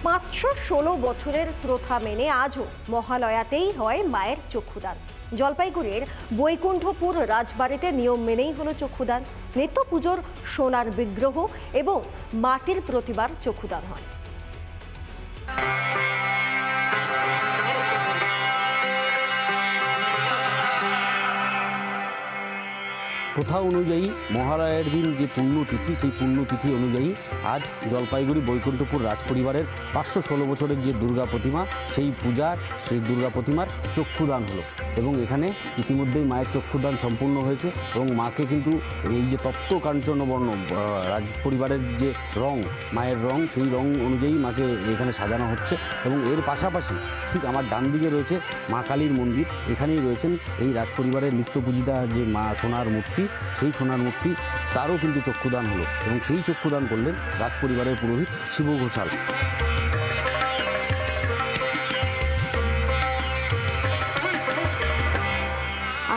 516 বছরের প্রথা মেনে আজও মহালয়াতেই হয় মায়ের চক্ষুদান। জলপাইগুড়ির বৈকুণ্ঠপুর রাজবাড়িতে নিয়ম মেনেই হলো চক্ষুদান। নিত্য পুজোর সোনার বিগ্রহ এবং মাটির প্রতিমার চক্ষুদান হয়। প্রথা অনুযায়ী মহালয়ের দিন যে পুণ্যতিথি, সেই পুণ্যতিথি অনুযায়ী আজ জলপাইগুড়ি বৈকুণ্ঠপুর রাজপরিবারের 516 বছরের যে দুর্গা প্রতিমা, সেই পূজার সেই দুর্গা প্রতিমার চক্ষুদান হলো এবং এখানে ইতিমধ্যেই মায়ের চক্ষুদান সম্পূর্ণ হয়েছে এবং মাকে কিন্তু এই যে তপ্ত কাঞ্চনবর্ণ রাজপরিবারের যে রং, মায়ের রং, সেই রং অনুযায়ী মাকে এখানে সাজানো হচ্ছে এবং এর পাশাপাশি ঠিক আমার ডান দিকে রয়েছে মা কালীর মন্দির। এখানেই রয়েছেন এই রাজপরিবারের নিত্য পূজিতা যে মা সোনার মূর্তি, সেই সোনার মূর্তি তারও কিন্তু চক্ষুদান হলো এবং সেই চক্ষুদান করলেন রাজপরিবারের পুরোহিত শিব ঘোষাল।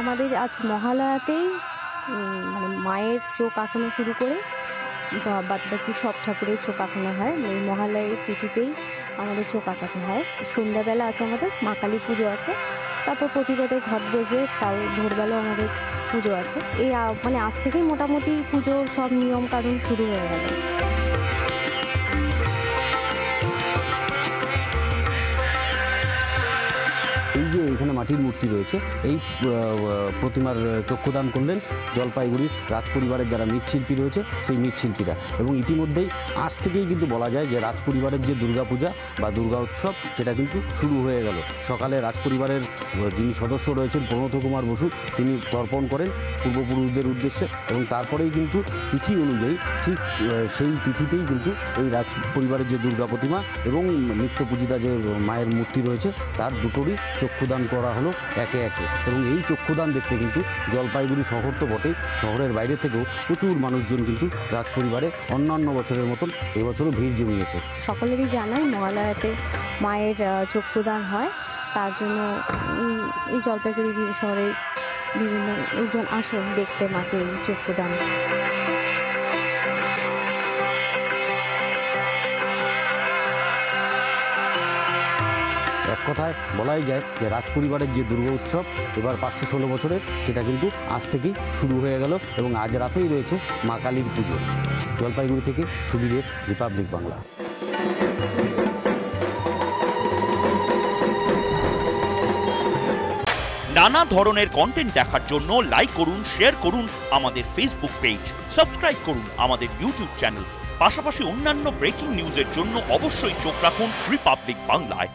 আমাদের আজ মহালয়াতেই মানে মায়ের চোখ আঁকানো শুরু করে বাদবাকি সব ঠাকুরের চোখ আঁকানো হয়। এই মহালয়ের তিথিতেই আমাদের চোখ আঁকানো হয়। সন্ধ্যাবেলা আছে আমাদের মা কালী পুজো আছে, তারপর প্রতিবাদে ঘট বসবে, কাল ভোরবেলাও আমাদের পুজো আছে। এই মানে আজ থেকেই মোটামুটি পুজোর সব নিয়ম কানুন শুরু হয়ে গেল। এই যে এখানে মাটির মূর্তি রয়েছে, এই প্রতিমার চক্ষুদান করলেন জলপাইগুড়ির রাজপরিবারের যারা মৃৎশিল্পী রয়েছে, সেই মৃৎশিল্পীরা। এবং ইতিমধ্যেই আজ থেকেই কিন্তু বলা যায় যে রাজপরিবারের যে দুর্গাপূজা বা দুর্গা উৎসব, সেটা কিন্তু শুরু হয়ে গেল। সকালে রাজপরিবারের যিনি সদস্য রয়েছেন প্রণত কুমার বসু, তিনি তর্পণ করেন পূর্বপুরুষদের উদ্দেশ্যে এবং তারপরেই কিন্তু তিথি অনুযায়ী ঠিক সেই তিথিতেই কিন্তু এই রাজপরিবারের যে দুর্গা প্রতিমা এবং নিত্য পূজিতা যে মায়ের মূর্তি রয়েছে, তার দুটোরই চক্ষুদান করা হলো একে একে। এবং এই চক্ষুদান দেখতে কিন্তু জলপাইগুড়ি শহর তো বটেই, শহরের বাইরে থেকেও প্রচুর মানুষজন কিন্তু রাজপরিবারে অন্যান্য বছরের মতন এবছরও ভিড় জমিয়েছে। সকলেরই জানাই মহালয়াতে মায়ের চক্ষুদান হয়, তার জন্য এই জলপাইগুড়ি শহরে বিভিন্ন লোকজন আসেন দেখতে মাকে চক্ষুদান। এক কথায় বলাই যায় যে রাজপরিবারের যে দুর্গা উৎসব এবার 516 বছরের, সেটা কিন্তু আজ থেকেই শুরু হয়ে গেল এবং আজ রাতেই রয়েছে মা কালীর পুজো। জলপাইগুড়ি থেকে সুবীরেশ, রিপাবলিক বাংলা। নানা ধরনের কন্টেন্ট দেখার জন্য লাইক করুন, শেয়ার করুন আমাদের ফেসবুক পেজ, সাবস্ক্রাইব করুন আমাদের ইউটিউব চ্যানেল। পাশাপাশি অন্যান্য ব্রেকিং নিউজের জন্য অবশ্যই চোখ রাখুন রিপাবলিক বাংলায়।